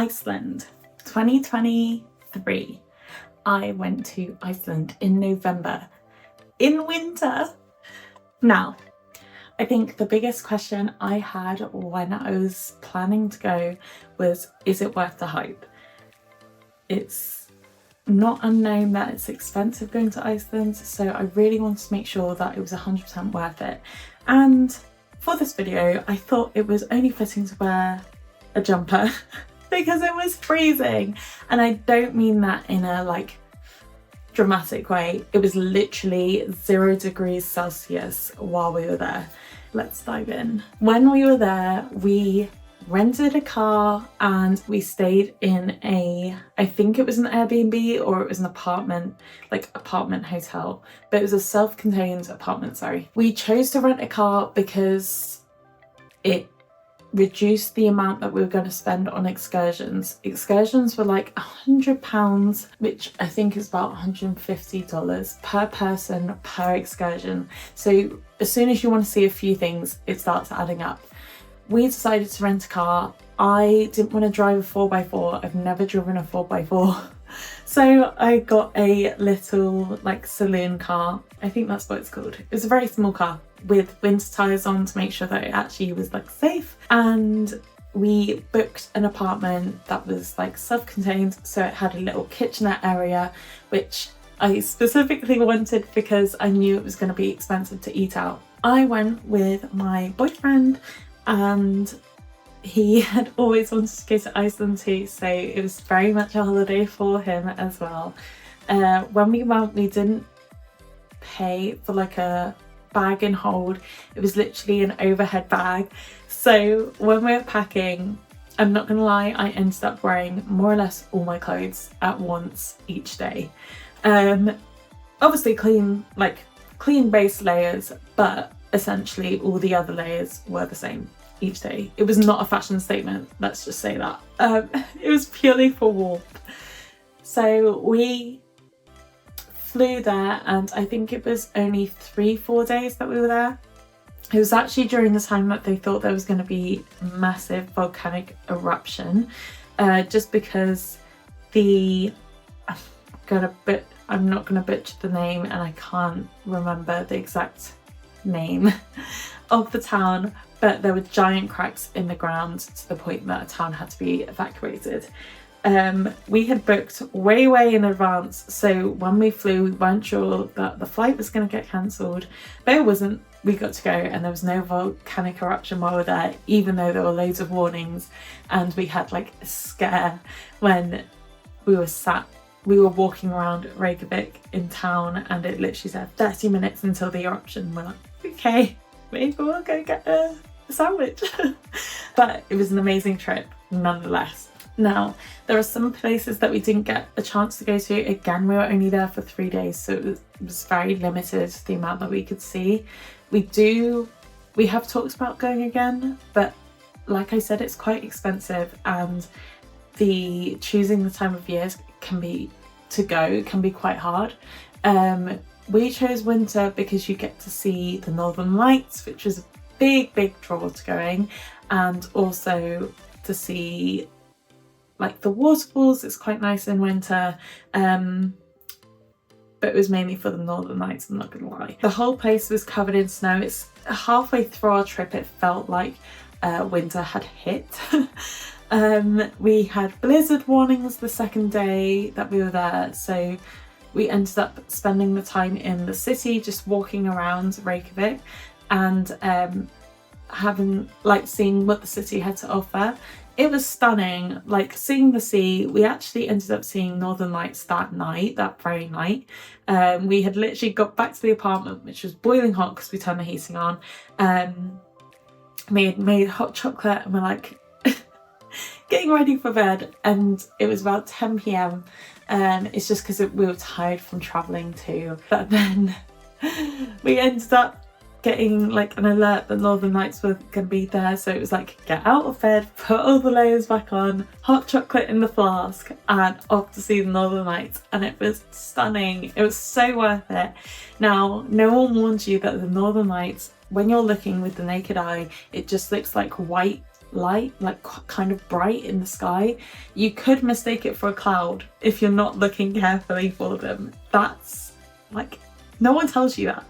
Iceland 2023. I went to Iceland in November, in winter. Now, I think the biggest question I had when I was planning to go was, is it worth the hype? It's not unknown that it's expensive going to Iceland, so I really wanted to make sure that it was 100% worth it. And for this video, I thought it was only fitting to wear a jumper because it was freezing. And I don't mean that in a dramatic way. It was literally 0 degrees Celsius while we were there. Let's dive in. When we were there, we rented a car and we stayed in I think it was an Airbnb or it was an apartment hotel, but it was a self-contained apartment, sorry. We chose to rent a car because it reduced the amount that we were going to spend on excursions. Excursions were like £100, which I think is about $150 per person per excursion. So as soon as you want to see a few things, it starts adding up. We decided to rent a car. I didn't want to drive a 4x4. I've never driven a 4x4. So I got a little saloon car. I think that's what it's called. It was a very small car with winter tyres on to make sure that it actually was safe. And we booked an apartment that was self-contained, so it had a little kitchenette area, which I specifically wanted because I knew it was going to be expensive to eat out. I went with my boyfriend and he had always wanted to go to Iceland too, so it was very much a holiday for him as well. When we went, we didn't pay for a bag and hold. It was literally an overhead bag. So when we were packing, I'm not gonna lie, I ended up wearing more or less all my clothes at once each day. Obviously clean base layers, but essentially all the other layers were the same each day. It was not a fashion statement, let's just say that. It was purely for warmth. So we flew there and I think it was only 3-4 days that we were there. It was actually during the time that they thought there was going to be massive volcanic eruption, just because I'm not going to butcher the name and I can't remember the exact name of the town, but there were giant cracks in the ground to the point that a town had to be evacuated. We had booked way in advance, so when we flew we weren't sure that the flight was going to get cancelled, but it wasn't. We got to go and there was no volcanic eruption while we were there, even though there were loads of warnings. And we had a scare when we were walking around Reykjavik in town and it literally said 30 minutes until the eruption. We're like, okay, maybe we'll go get a sandwich. But it was an amazing trip nonetheless. Now, there are some places that we didn't get a chance to go to. Again, we were only there for 3 days, so it was very limited, the amount that we could see. We have talked about going again, but like I said, it's quite expensive and choosing the time of year can be quite hard. We chose winter because you get to see the Northern Lights, which was a big draw to going, and also to see the waterfalls. It's quite nice in winter, but it was mainly for the Northern Lights, I'm not gonna lie. The whole place was covered in snow. It's halfway through our trip it felt like winter had hit. We had blizzard warnings the second day that we were there, so we ended up spending the time in the city just walking around Reykjavik and seeing what the city had to offer. It was stunning, seeing the sea. We actually ended up seeing Northern Lights that very night. We had literally got back to the apartment, which was boiling hot because we turned the heating on. We had made hot chocolate and we're getting ready for bed, and it was about 10 p.m. It's just because we were tired from travelling too. But then we ended up getting an alert that Northern Lights were going to be there, so it was get out of bed, put all the layers back on, hot chocolate in the flask and off to see the Northern Lights, and it was stunning. It was so worth it. Now, no one warned you that the Northern Lights, when you're looking with the naked eye, it just looks like white light, like kind of bright in the sky. You could mistake it for a cloud if you're not looking carefully for them. That's like, no one tells you that.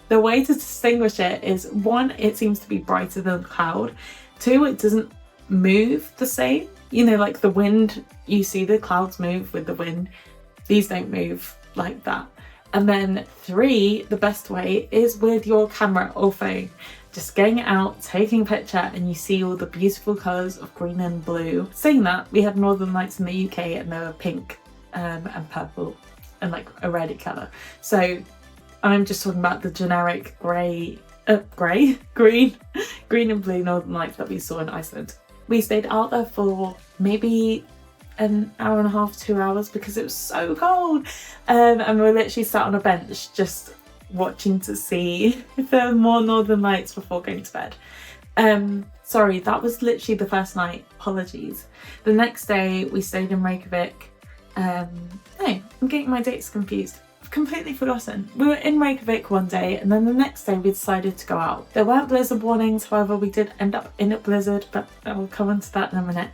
The way to distinguish it is, one, it seems to be brighter than the cloud. Two, it doesn't move the same. You know, like the wind, you see the clouds move with the wind. These don't move like that. And then three, the best way is with your camera or phone. Just getting it out, taking a picture, and you see all the beautiful colours of green and blue. Saying that, we had northern lights in the UK and they were pink and purple and like a reddy colour. So I'm just talking about the generic green and blue northern lights that we saw in Iceland. We stayed out there for maybe an hour and a half, 2 hours, because it was so cold. And we were literally sat on a bench just watching to see if there were more northern lights before going to bed. Sorry, that was literally the first night. Apologies. The next day we stayed in Reykjavik. No, I'm getting my dates confused. I've completely forgotten. We were in Reykjavik one day, and then the next day we decided to go out. There weren't blizzard warnings, however we did end up in a blizzard, but I will come on to that in a minute.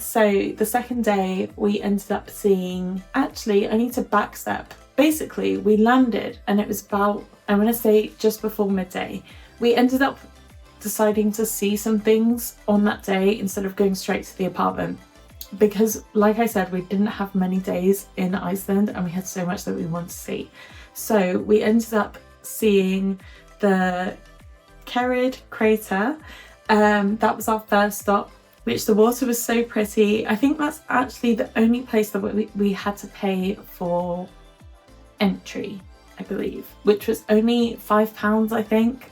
So the second day we ended up seeing, actually I need to backstep. Basically we landed and it was about, I'm going to say just before midday. We ended up deciding to see some things on that day instead of going straight to the apartment, because like I said, we didn't have many days in Iceland and we had so much that we wanted to see. So we ended up seeing the Kerid crater. That was our first stop, which the water was so pretty. I think that's actually the only place that we had to pay for entry, I believe, which was only £5, I think,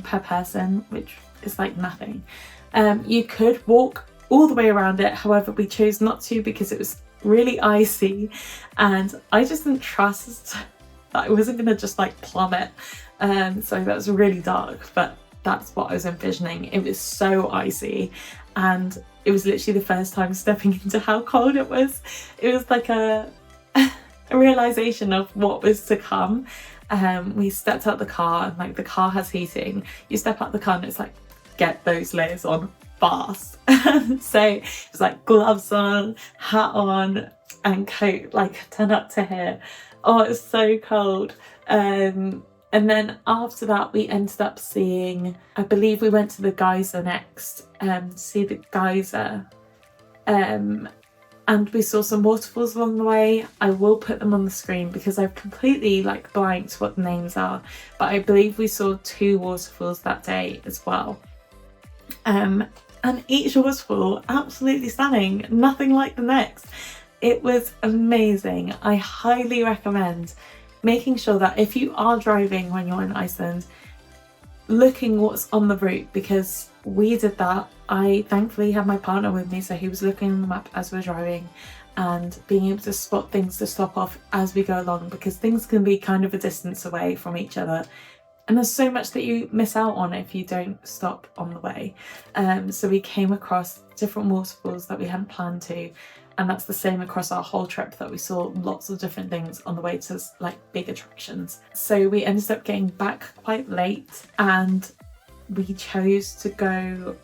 per person, which is like nothing. You could walk all the way around it, however we chose not to because it was really icy and I just didn't trust that I wasn't gonna just like plummet. So that was really dark, but that's what I was envisioning. It was so icy and it was literally the first time stepping into how cold it was. It was like a realization of what was to come. We stepped out the car and like the car has heating. You step out the car and it's like, get those layers on fast. So it was like gloves on, hat on and coat like turned up to here. Oh, it's so cold. And then after that we ended up seeing, I believe we went to the geyser next, to see the geyser. And we saw some waterfalls along the way. I will put them on the screen because I've completely like blanked what the names are, but I believe we saw 2 waterfalls that day as well. And each waterfall absolutely stunning, nothing like the next. It was amazing. I highly recommend making sure that if you are driving when you're in Iceland, looking what's on the route, because we did that. I thankfully had my partner with me, so he was looking on the map as we're driving and being able to spot things to stop off as we go along, because things can be kind of a distance away from each other and there's so much that you miss out on if you don't stop on the way. So we came across different waterfalls that we hadn't planned to, and that's the same across our whole trip, that we saw lots of different things on the way to like big attractions. So we ended up getting back quite late and we chose to go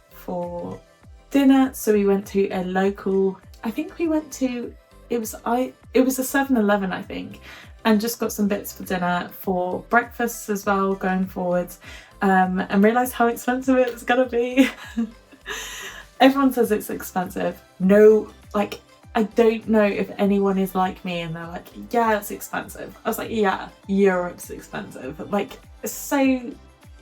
for dinner. So we went to a local, I think we went to, it was a 7-Eleven, I think, and just got some bits for dinner, for breakfast as well going forwards, and realised how expensive it was gonna be. Everyone says it's expensive. No, like, I don't know if anyone is like me and they're like, yeah, it's expensive. I was like, yeah, Europe's expensive. Like, so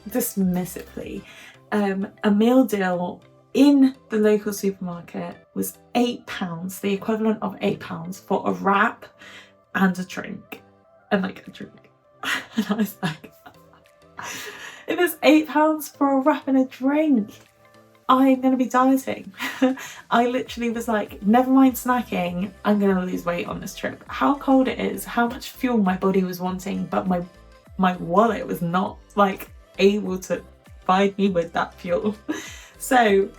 dismissively. A meal deal in the local supermarket was £8, the equivalent of £8 for a wrap and a drink. And like a drink. And I was like, if it's £8 for a wrap and a drink, I'm going to be dieting. I literally was like, never mind snacking, I'm going to lose weight on this trip. How cold it is, how much fuel my body was wanting, but my wallet was not like able to provide me with that fuel. So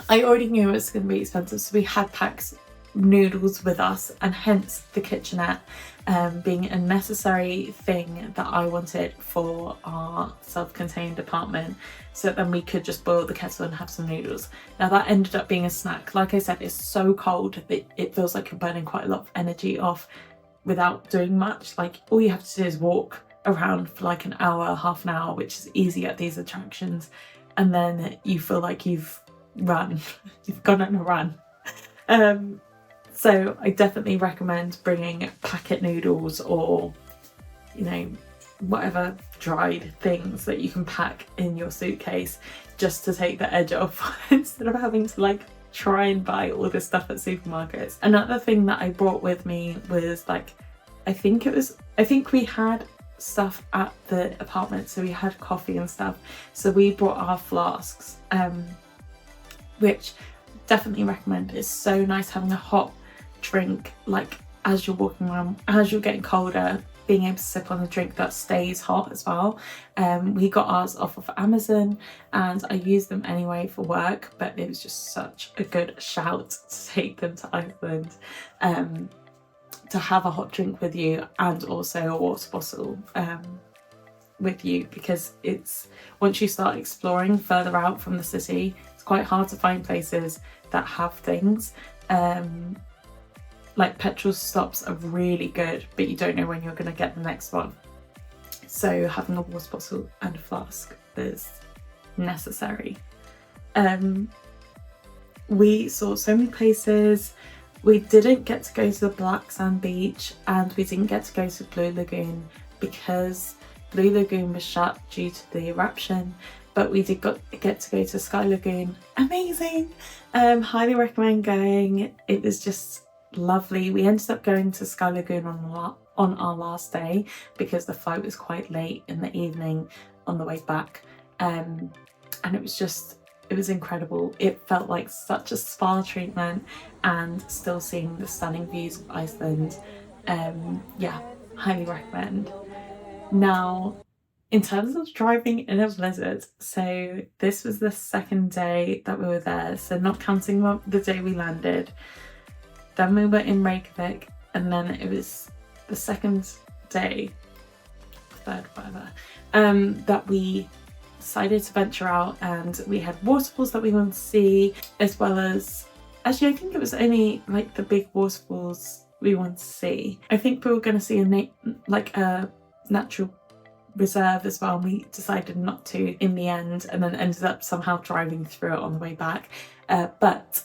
I already knew it was going to be expensive, so we had packed noodles with us, and hence the kitchenette being a necessary thing that I wanted for our self-contained apartment, so that then we could just boil the kettle and have some noodles. Now that ended up being a snack. Like I said, it's so cold that it feels like you're burning quite a lot of energy off without doing much. Like all you have to do is walk around for like an hour, half an hour, which is easy at these attractions, and then you feel like you've run, you've gone on a run. So I definitely recommend bringing packet noodles, or, you know, whatever dried things that you can pack in your suitcase, just to take the edge off instead of having to like try and buy all this stuff at supermarkets. Another thing that I brought with me was like, I think we had stuff at the apartment, so we had coffee and stuff, so we brought our flasks, which definitely recommend. It's so nice having a hot drink, like as you're walking around, as you're getting colder, being able to sip on a drink that stays hot as well. We got ours off of Amazon, and I use them anyway for work, but it was just such a good shout to take them to Iceland, to have a hot drink with you, and also a water bottle with you, because it's, once you start exploring further out from the city, it's quite hard to find places that have things. Like petrol stops are really good, but you don't know when you're going to get the next one. So having a water bottle and a flask is necessary. We saw so many places. We didn't get to go to the Black Sand Beach, and we didn't get to go to Blue Lagoon because Blue Lagoon was shut due to the eruption, but we did get to go to Sky Lagoon. Amazing! Highly recommend going. It was just lovely. We ended up going to Sky Lagoon on our last day because the flight was quite late in the evening on the way back, and it was incredible. It felt like such a spa treatment, and still seeing the stunning views of Iceland. Yeah, highly recommend. Now, in terms of driving in a blizzard, so this was the second day that we were there, so not counting the day we landed. Then we were in Reykjavik, and then it was the second day, third, whatever, that we decided to venture out, and we had waterfalls that we wanted to see, as well as, actually I think it was only like the big waterfalls we wanted to see. I think we were going to see a natural reserve as well, and we decided not to in the end, and then ended up somehow driving through it on the way back. But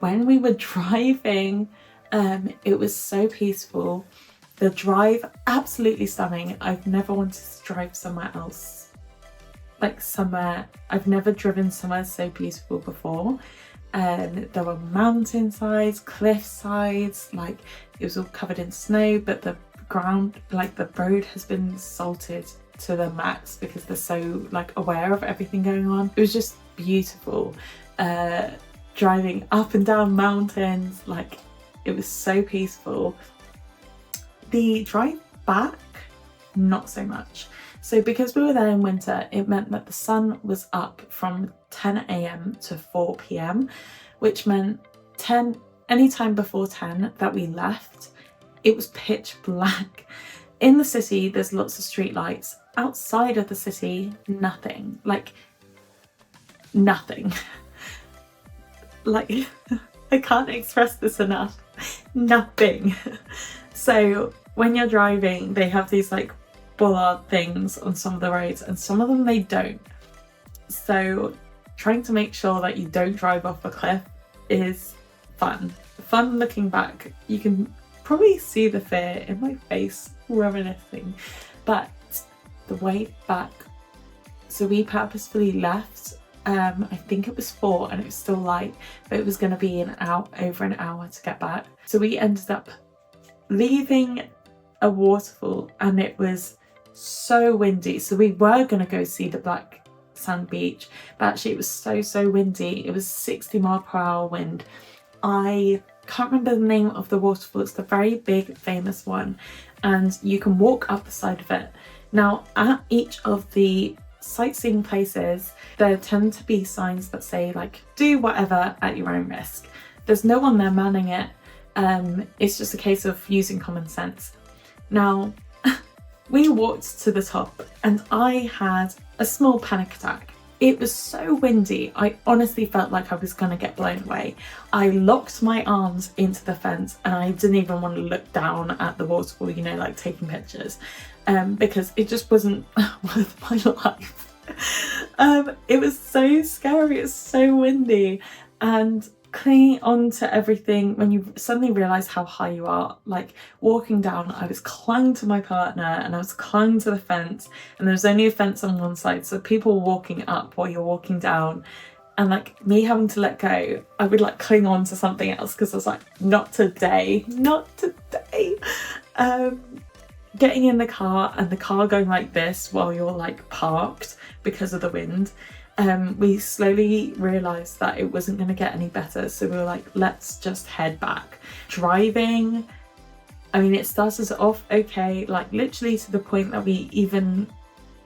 when we were driving, it was so peaceful. The drive, absolutely stunning. I've never wanted to drive somewhere else, like somewhere, I've never driven somewhere so beautiful before. There were mountainsides, cliff sides, like it was all covered in snow, but the ground, like the road has been salted to the max because they're so like aware of everything going on. It was just beautiful. Driving up and down mountains, like it was so peaceful. The drive back, not so much. So because we were there in winter, it meant that the sun was up from 10 a.m. to 4 p.m, which meant any time before 10 that we left, it was pitch black. In the city, there's lots of street lights. Outside of the city, nothing. Like, nothing. Like, I can't express this enough. Nothing. So when you're driving, they have these like bollard things on some of the roads, and some of them they don't. So trying to make sure that you don't drive off a cliff is fun. Fun looking back. You can probably see the fear in my face reminiscing, but the way back, so we purposefully left, I think it was 4 and it was still light, but it was going to be over an hour to get back. So we ended up leaving a waterfall, and it was so windy. So we were going to go see the Black Sand Beach, but actually it was so windy. It was 60-mile-per-hour wind. I can't remember the name of the waterfall. It's the very big famous one, and you can walk up the side of it. Now at each of the sightseeing places there tend to be signs that say like, do whatever at your own risk. There's no one there manning it. It's just a case of using common sense. Now, we walked to the top and I had a small panic attack. It was so windy, I honestly felt like I was gonna get blown away. I locked my arms into the fence and I didn't even want to look down at the waterfall, you know, like taking pictures, because it just wasn't worth my life. It was so scary, it's so windy, and clinging on to everything when you suddenly realise how high you are. Like walking down, I was clung to my partner and I was clung to the fence, and there was only a fence on one side, so people were walking up while you're walking down, and like me having to let go, I would like cling on to something else because I was like, not today, not today. Getting in the car and the car going like this while you're like parked because of the wind. We slowly realised that it wasn't going to get any better, so we were like, let's just head back. Driving, I mean, it started off okay, like literally to the point that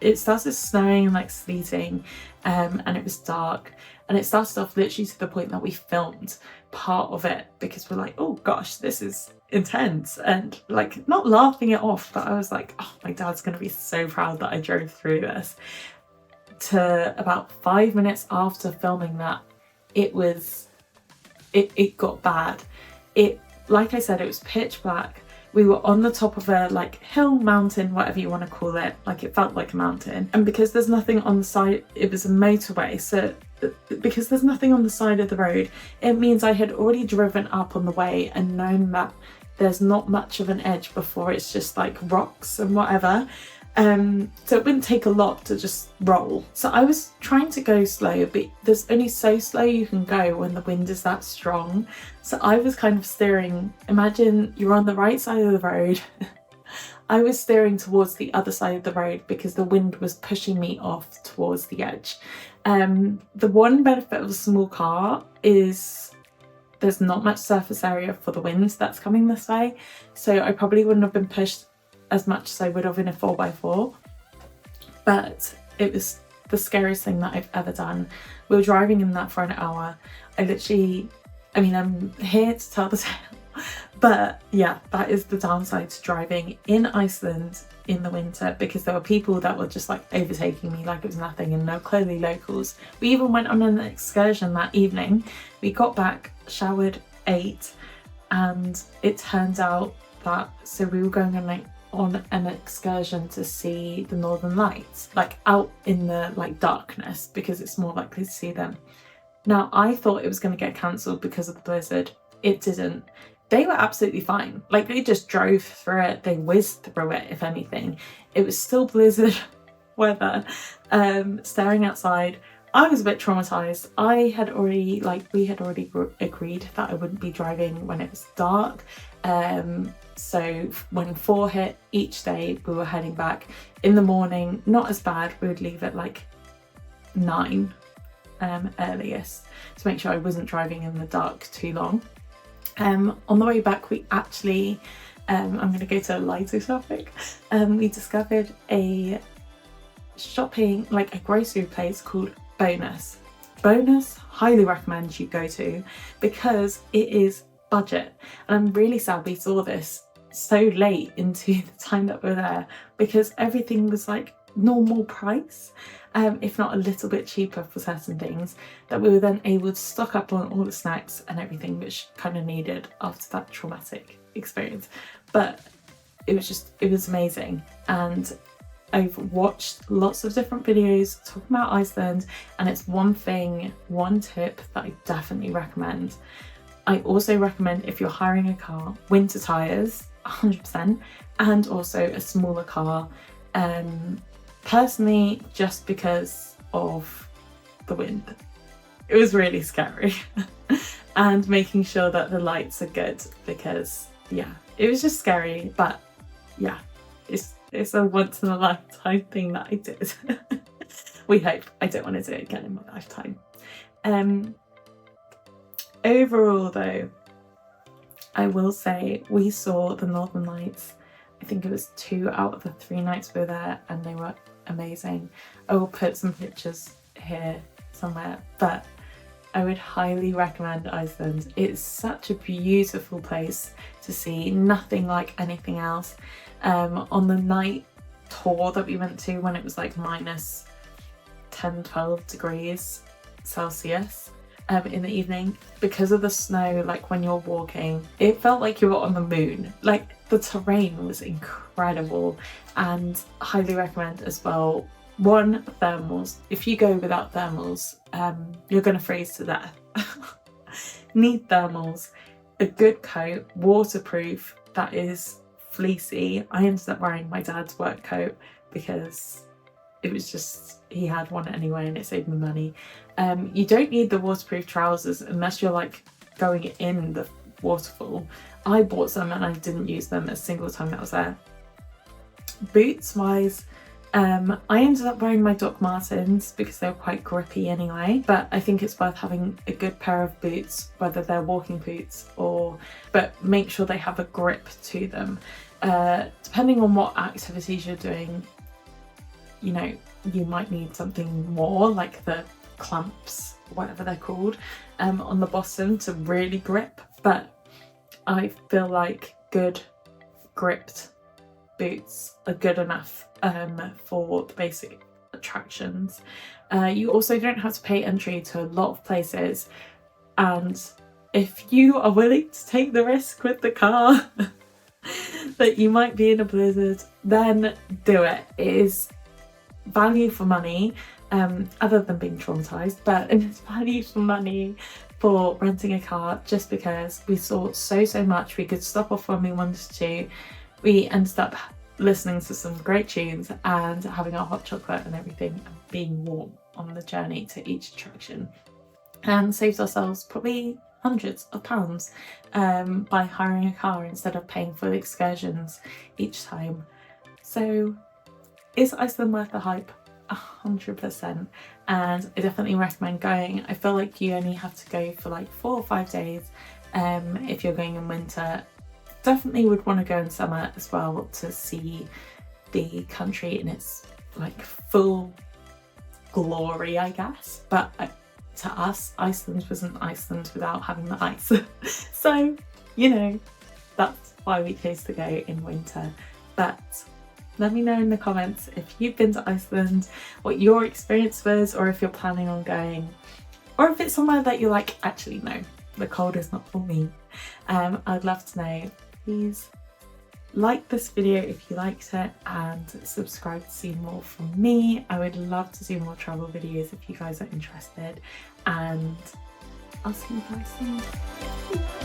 it started snowing and like sleeting, and it was dark, and it started off literally to the point that we filmed part of it because we're like, oh gosh, this is intense, and like not laughing it off, but I was like, oh, my dad's going to be so proud that I drove through this. To about 5 minutes after filming that, it got bad. Like I said, it was pitch black. We were on the top of a like hill, mountain, whatever you want to call it. Like it felt like a mountain, and because there's nothing on the side, it was a motorway, so because there's nothing on the side of the road, it means I had already driven up on the way and known that there's not much of an edge before it's just like rocks and whatever. So it wouldn't take a lot to just roll. So I was trying to go slow, but there's only so slow you can go when the wind is that strong. So I was kind of steering, imagine you're on the right side of the road. I was steering towards the other side of the road because the wind was pushing me off towards the edge. The one benefit of a small car is there's not much surface area for the wind that's coming this way. So I probably wouldn't have been pushed as much as I would have in a 4x4, but it was the scariest thing that I've ever done. We were driving in that for an hour. I'm here to tell the tale, but yeah, that is the downside to driving in Iceland in the winter, because there were people that were just like overtaking me like it was nothing, and they were clearly locals. We even went on an excursion that evening. We got back, showered, ate, and it turned out that, so we were going on an excursion to see the Northern Lights, like out in the like darkness, because it's more likely to see them. Now I thought it was going to get cancelled because of the blizzard. It didn't. They were absolutely fine. Like they just drove through it, they whizzed through it. If anything, it was still blizzard weather. Staring outside, I was a bit traumatized. We had already agreed that I wouldn't be driving when it was dark. So when 4 hit each day, we were heading back in the morning. Not as bad, we would leave at like 9 earliest to make sure I wasn't driving in the dark too long. On the way back, we actually, I'm going to go to a lighter topic. We discovered a shopping, like a grocery place called Bonus. Bonus, highly recommend you go to because it is budget, and I'm really sad we saw this so late into the time that we're there, because everything was like normal price, if not a little bit cheaper for certain things, that we were then able to stock up on all the snacks and everything, which kind of needed after that traumatic experience. But it was amazing, and I've watched lots of different videos talking about Iceland, and it's one tip that I definitely recommend. I also recommend, if you're hiring a car, winter tyres, 100%, and also a smaller car. Personally, just because of the wind. It was really scary. And making sure that the lights are good, because yeah, it was just scary, but yeah, it's a once in a lifetime thing that I did. We hope. I don't want to do it again in my lifetime. Overall though, I will say we saw the Northern Lights. I think it was 2 out of the 3 nights we were there, and they were amazing. I will put some pictures here somewhere, but I would highly recommend Iceland. It's such a beautiful place to see, nothing like anything else. On the night tour that we went to, when it was like minus 10-12 degrees Celsius in the evening, because of the snow, like when you're walking, it felt like you were on the moon. Like the terrain was incredible, and highly recommend as well. One, thermals. If you go without thermals, you're gonna freeze to death. Need thermals, a good coat, waterproof, that is fleecy. I ended up wearing my dad's work coat because it was just, he had one anyway and it saved me money. You don't need the waterproof trousers unless you're like going in the waterfall. I bought some and I didn't use them a single time that I was there. Boots wise, I ended up wearing my Doc Martens because they were quite grippy anyway, but I think it's worth having a good pair of boots, whether they're walking boots but make sure they have a grip to them. Depending on what activities you're doing, you know, you might need something more, like the clamps, whatever they're called, on the bottom to really grip, but I feel like good gripped boots are good enough for the basic attractions. You also don't have to pay entry to a lot of places, and if you are willing to take the risk with the car that you might be in a blizzard, then do it. It is value for money, other than being traumatized, but it's value for money for renting a car, just because we saw so much. We could stop off when we wanted to. We ended up listening to some great tunes and having our hot chocolate and everything, and being warm on the journey to each attraction, and saved ourselves probably hundreds of pounds by hiring a car instead of paying for the excursions each time. So is Iceland worth the hype? 100%, and I definitely recommend going. I feel like you only have to go for like 4 or 5 days if you're going in winter. Definitely would want to go in summer as well to see the country in its like full glory, I guess, but to us, Iceland wasn't Iceland without having the ice. So, you know, that's why we chose to go in winter. But let me know in the comments if you've been to Iceland, what your experience was, or if you're planning on going, or if it's somewhere that you're like, actually no, the cold is not for me. I'd love to know. Please like this video if you liked it, and subscribe to see more from me. I would love to do more travel videos if you guys are interested, and I'll see you guys soon.